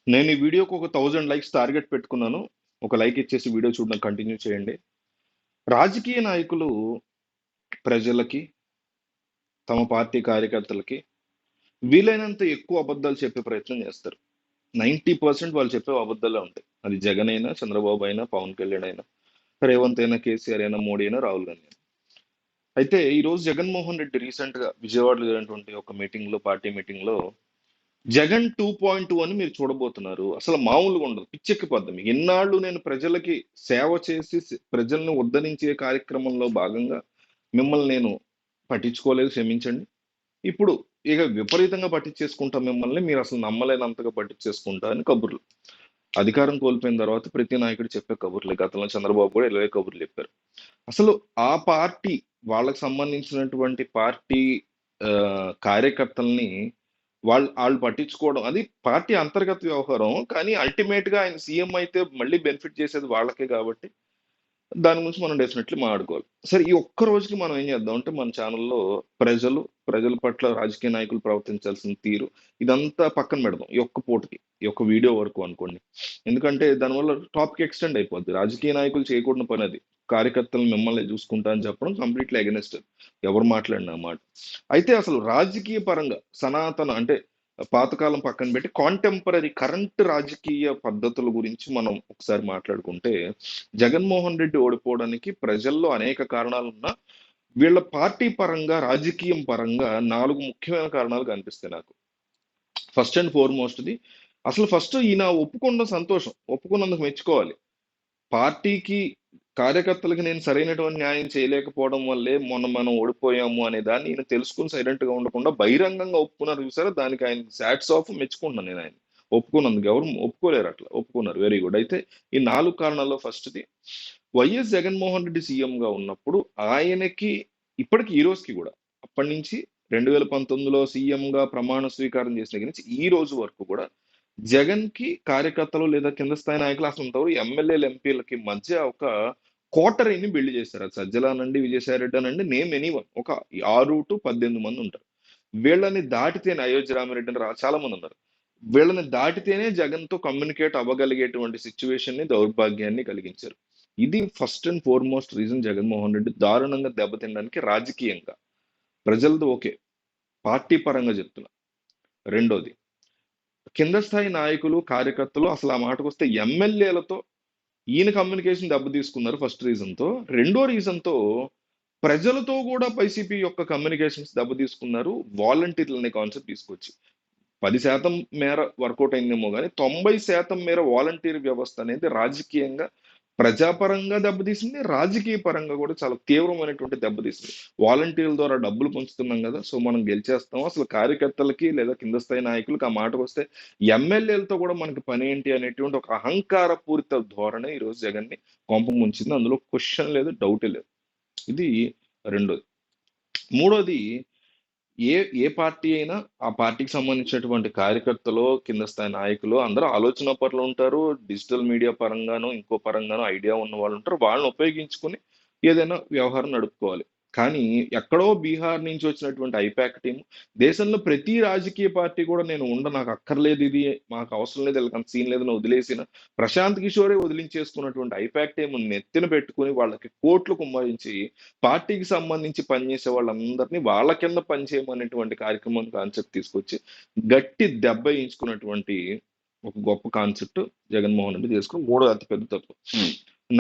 నేను ఈ వీడియోకి ఒక 1000 లైక్స్ టార్గెట్ పెట్టుకున్నాను. ఒక లైక్ ఇచ్చేసి వీడియో చూడడం కంటిన్యూ చేయండి. రాజకీయ నాయకులు ప్రజలకి, తమ పార్టీ కార్యకర్తలకి వీలైనంత ఎక్కువ అబద్ధాలు చెప్పే ప్రయత్నం చేస్తారు. 90% వాళ్ళు చెప్పే అబద్ధాలే ఉంటాయి. అది జగన్ అయినా, చంద్రబాబు అయినా, పవన్ కళ్యాణ్ అయినా, రేవంత్ అయినా, కేసీఆర్ అయినా, మోడీ అయినా, రాహుల్ గాంధీ అయినా. అయితే ఈ రోజు జగన్మోహన్ రెడ్డి రీసెంట్ గా విజయవాడలో జరిగినటువంటి ఒక మీటింగ్ లో, పార్టీ మీటింగ్ లో జగన్ 2.2 అని మీరు చూడబోతున్నారు. అసలు మామూలుగా ఉండదు, పిచ్చెక్కిపోద్ది మీకు. ఎన్నాళ్ళు నేను ప్రజలకి సేవ చేసి ప్రజల్ని ఉద్ధరించే కార్యక్రమంలో భాగంగా మిమ్మల్ని నేను పట్టించుకోలేదు, క్షమించండి. ఇప్పుడు ఇక విపరీతంగా పట్టించేసుకుంటా మిమ్మల్ని, మీరు అసలు నమ్మలేనంతగా పట్టించేసుకుంటా అని కబుర్లు. అధికారం కోల్పోయిన తర్వాత ప్రతి నాయకుడు చెప్పే కబుర్లే. గతంలో చంద్రబాబు కూడా ఇలాగే కబుర్లు చెప్పారు. అసలు ఆ పార్టీ, వాళ్ళకి సంబంధించినటువంటి పార్టీ ఆ, కార్యకర్తల్ని వాళ్ళు వాళ్ళు పట్టించుకోవడం అది పార్టీ అంతర్గత వ్యవహారం. కానీ అల్టిమేట్ గా ఆయన సీఎం అయితే మళ్ళీ బెనిఫిట్ చేసేది వాళ్ళకే కాబట్టి దాని గురించి మనం డెఫినెట్లీ మాట్లాడుకోవాలి. సరే, ఈ ఒక్క రోజుకి మనం ఏం చేద్దాం అంటే మన ఛానల్లో ప్రజల పట్ల రాజకీయ నాయకులు ప్రవర్తించాల్సిన తీరు ఇదంతా పక్కన పెడదాం ఈ ఒక్క పూటకి, ఈ ఒక్క వీడియో వరకు అనుకోండి. ఎందుకంటే దానివల్ల టాపిక్ ఎక్స్టెండ్ అయిపోద్ది. రాజకీయ నాయకులు చేయకూడని పని అది. కార్యకర్తలు మిమ్మల్ని చూసుకుంటా అని చెప్పడం కంప్లీట్లీ అగెనిస్ట్, ఎవరు మాట్లాడిన మాట. అయితే అసలు రాజకీయ పరంగా సనాతన అంటే పాతకాలం పక్కన పెట్టి కాంటెంపరీ కరెంట్ రాజకీయ పద్ధతుల గురించి మనం ఒకసారి మాట్లాడుకుంటే, జగన్మోహన్ రెడ్డి ఓడిపోవడానికి ప్రజల్లో అనేక కారణాలు ఉన్నా వీళ్ళ పార్టీ పరంగా, రాజకీయం పరంగా 4 ముఖ్యమైన కారణాలు కనిపిస్తాయి నాకు. ఫస్ట్ అండ్ ఫార్మోస్ట్ది, అసలు ఫస్ట్ ఈయన ఒప్పుకున్న సంతోషం, ఒప్పుకున్నందుకు మెచ్చుకోవాలి. పార్టీకి, కార్యకర్తలకి నేను సరైనటువంటి న్యాయం చేయలేకపోవడం వల్లే మొన్న మనం ఓడిపోయాము అనే దాన్ని ఈయన తెలుసుకుని సైలెంట్ గా ఉండకుండా బహిరంగంగా ఒప్పుకున్నారు చూసారా, దానికి ఆయన శాట్స్ ఆఫ్ మెచ్చుకుంటున్నాను నేను ఆయన. ఒప్పుకున్నందుకు ఎవరు ఒప్పుకోలేరు, అట్లా ఒప్పుకున్నారు, వెరీ గుడ్. అయితే ఈ 4 కారణాల్లో ఫస్ట్ది, వైఎస్ జగన్మోహన్ రెడ్డి సీఎం గా ఉన్నప్పుడు ఆయనకి ఇప్పటికి ఈ రోజుకి కూడా, అప్పటి నుంచి 2019లో సీఎం గా ప్రమాణ స్వీకారం చేసిన దగ్గర నుంచి ఈ రోజు వరకు కూడా జగన్ కి కార్యకర్తలు లేదా కింద స్థాయి నాయకులు అసలు ఇంతవరకు ఎమ్మెల్యేలు ఎంపీలకి మధ్య ఒక కోటరీని బిల్డ్ చేశారు. అది సజ్జల అనండి, విజయసాయి రెడ్డి అనండి, నేమ్ ఎనీవన్, ఒక 6 to 18 మంది ఉంటారు. వీళ్ళని దాటితేనే అయోధ్య రామిరెడ్డి అని చాలా మంది ఉన్నారు. వీళ్ళని దాటితేనే జగన్ తో కమ్యూనికేట్ అవ్వగలిగేటువంటి సిచ్యువేషన్ ని, దౌర్భాగ్యాన్ని కలిగించారు. ఇది first and foremost reason Jaganmohan Reddy దారుణంగా దెబ్బతినడానికి రాజకీయంగా. ప్రజలది ఓకే, పార్టీ పరంగా చెప్తున్నా. రెండోది, కింద స్థాయి నాయకులు, కార్యకర్తలు, అసలు ఆ మాటకు వస్తే ఎమ్మెల్యేలతో ఈయన కమ్యూనికేషన్ దెబ్బ తీసుకున్నారు ఫస్ట్ రీజన్ తో. రెండో రీజన్ తో ప్రజలతో కూడా వైసీపీ యొక్క కమ్యూనికేషన్స్ దెబ్బ తీసుకున్నారు, వాలంటీర్లు అనే కాన్సెప్ట్ తీసుకొచ్చి. 10% మేర వర్కౌట్ అయిందేమో కానీ 90% మేర వాలంటీర్ వ్యవస్థ అనేది రాజకీయంగా, ప్రజాపరంగా దెబ్బతీసింది, రాజకీయ పరంగా కూడా చాలా తీవ్రమైనటువంటి దెబ్బతీసింది. వాలంటీర్ల ద్వారా డబ్బులు పంచుతున్నాం కదా, సో మనం గెలిచేస్తాం. అసలు కార్యకర్తలకి లేదా కింద స్థాయి నాయకులకి ఆ మాటకు వస్తే ఎమ్మెల్యేలతో కూడా మనకి పని ఏంటి అనేటువంటి ఒక అహంకార పూరిత ధోరణి ఈరోజు జగన్ ని కొంప ముంచింది. అందులో క్వశ్చన్ లేదు, డౌటే లేదు. ఇది రెండోది. మూడోది, ఏ ఏ పార్టీ అయినా ఆ పార్టీకి సంబంధించినటువంటి కార్యకర్తలు, కింద స్థాయి నాయకులు అందరూ ఆలోచన పరులు ఉంటారు. డిజిటల్ మీడియా పరంగాను, ఇంకో పరంగాను ఐడియా ఉన్న వాళ్ళు ఉంటారు. వాళ్ళని ఉపయోగించుకుని ఏదైనా వ్యవహారం నడుపుకోవాలి. కానీ ఎక్కడో బీహార్ నుంచి వచ్చినటువంటి ఐపాక్ టీం, దేశంలో ప్రతి రాజకీయ పార్టీ కూడా నేను నాకు అక్కర్లేదు, ఇది మాకు అవసరం లేదు, వీళ్ళకి అంత సీన్ లేదని వదిలేసిన ప్రశాంత్ కిషోరే వదిలించేసుకున్నటువంటి ఐపాక్ టీం నెత్తిన పెట్టుకుని వాళ్ళకి కోట్లు కుమ్మరించి పార్టీకి సంబంధించి పనిచేసే వాళ్ళందరినీ వాళ్ళ కింద పనిచేయమనేటువంటి కార్యక్రమం, కాన్సెప్ట్ తీసుకొచ్చి గట్టి దెబ్బ వేయించుకున్నటువంటి ఒక గొప్ప కాన్సెప్ట్ జగన్మోహన్ రెడ్డి చేసుకుని మూడో అతిపెద్ద తప్పు.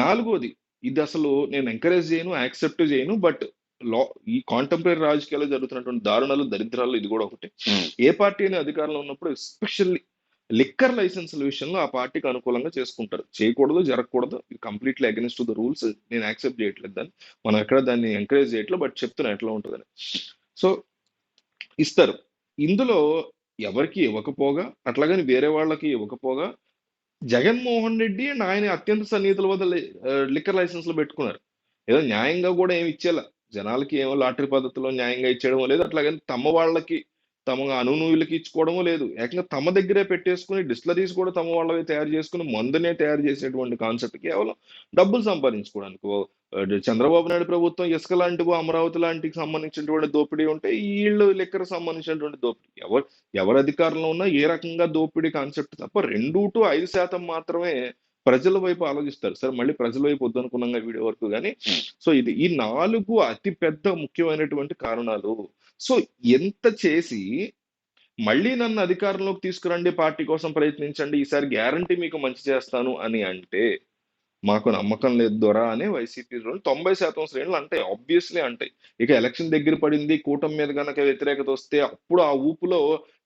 నాలుగోది, ఇది అసలు నేను ఎంకరేజ్ చేయను, యాక్సెప్ట్ చేయను, బట్ లా ఈ కాంటెంపరీ రాజకీయాల్లో జరుగుతున్నటువంటి దారుణాలు, దరిద్రాలు ఇది కూడా ఒకటి. ఏ పార్టీ అయినా అధికారంలో ఉన్నప్పుడు ఎస్పెషల్లీ లిక్కర్ లైసెన్సుల విషయంలో ఆ పార్టీకి అనుకూలంగా చేసుకుంటారు. చేయకూడదు, జరగకూడదు, ఇది completely against to the rules. నేను యాక్సెప్ట్ చేయట్లేదు దాన్ని, మనం ఎక్కడ దాన్ని ఎంకరేజ్ చేయట్లేదు, బట్ చెప్తున్నా ఎట్లా ఉంటుందని. సో ఇస్తారు. ఇందులో ఎవరికి ఇవ్వకపోగా, అట్లాగని వేరే వాళ్ళకి ఇవ్వకపోగా, జగన్మోహన్ రెడ్డి అండ్ ఆయన అత్యంత సన్నిహితుల వద్ద లిక్కర్ లైసెన్స్లు పెట్టుకున్నారు. ఏదో న్యాయంగా కూడా ఏమి ఇచ్చేలా, జనాలకి ఏమో లాటరీ పద్ధతిలో న్యాయంగా ఇచ్చేయడమో లేదు, అట్లాగని తమ వాళ్ళకి, తమ అనునూయులకి ఇచ్చుకోవడమో లేదు. ఏకంగా తమ దగ్గరే పెట్టేసుకుని డిస్టిలరీస్ కూడా తమ వాళ్ళవి తయారు చేసుకుని మందునే తయారు చేసేటువంటి కాన్సెప్ట్ కేవలం డబ్బులు సంపాదించుకోవడానికి. చంద్రబాబు నాయుడు ప్రభుత్వం ఇసుక లాంటివి, అమరావతి లాంటికి సంబంధించినటువంటి దోపిడీ ఉంటే, వీళ్ళు లిక్కర్ సంబంధించినటువంటి దోపిడీ. ఎవరు అధికారంలో ఉన్నా ఏ రకంగా దోపిడీ కాన్సెప్ట్ తప్ప 2-5% మాత్రమే ప్రజల వైపు ఆలోచిస్తారు. సరే, మళ్ళీ ప్రజల వైపు వద్దనుకున్నాం వీడియో వరకు కానీ. సో ఈ 4 అతి పెద్ద ముఖ్యమైనటువంటి కారణాలు. సో ఎంత చేసి మళ్ళీ నన్ను అధికారంలోకి తీసుకురండి, పార్టీ కోసం ప్రయత్నించండి, ఈసారి గ్యారంటీ మీకు మంచి చేస్తాను అని అంటే మాకు నమ్మకం లేదు దొరా అని వైసీపీలో 90% శ్రేణులు అంటాయి, ఆబ్వియస్లీ అంటాయి. ఇక ఎలక్షన్ దగ్గర పడింది, కూటమి మీద గనక వ్యతిరేకత వస్తే అప్పుడు ఆ ఊపులో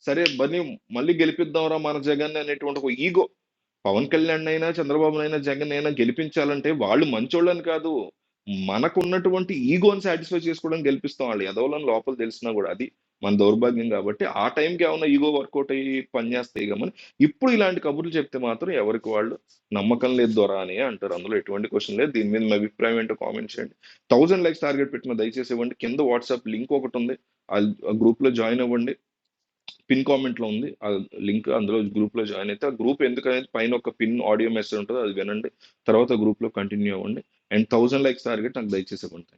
సరే బని మళ్ళీ గెలిపిద్దాంరా మన జగన్ అనేటువంటి ఒక ఈగో. పవన్ కళ్యాణ్ అయినా, చంద్రబాబు అయినా, జగన్ అయినా గెలిపించాలంటే వాళ్ళు మంచోళ్ళని కాదు, మనకున్నటువంటి ఈగోని సాటిస్ఫై చేసుకోవడం గెలిపిస్తాం. వాళ్ళు ఎదవలని లోపల తెలిసినా కూడా అది మన దౌర్భాగ్యం. కాబట్టి ఆ టైంకి ఏమన్నా ఈగో వర్కౌట్ అయ్యి పనిచేస్తాయి గమని ఇప్పుడు ఇలాంటి కబుర్లు చెప్తే మాత్రం ఎవరికి వాళ్ళు నమ్మకం లేదు దొరా అని అంటారు. అందులో ఎటువంటి క్వశ్చన్ లేదు. దీని మీద మీ అభిప్రాయం ఏంటో కామెంట్ చేయండి. 1000 లైక్స్ టార్గెట్ పెట్టిన దయచేసి ఇవ్వండి. కింద వాట్సాప్ లింక్ ఒకటి ఉంది, ఆ గ్రూప్ లో జాయిన్ అవ్వండి. పిన్ కామెంట్ లో ఉంది ఆ లింక్, అందులో గ్రూప్ లో జాయిన్ అయితే, ఆ గ్రూప్ ఎందుకనేది పైన ఒక పిన్ ఆడియో మెసేజ్ ఉంటుంది, అది వినండి. తర్వాత గ్రూప్ లో కంటిన్యూ అవ్వండి. అండ్ 1000 లైక్స్ టార్గెట్ నాకు దయచేసి ఇవ్వండి.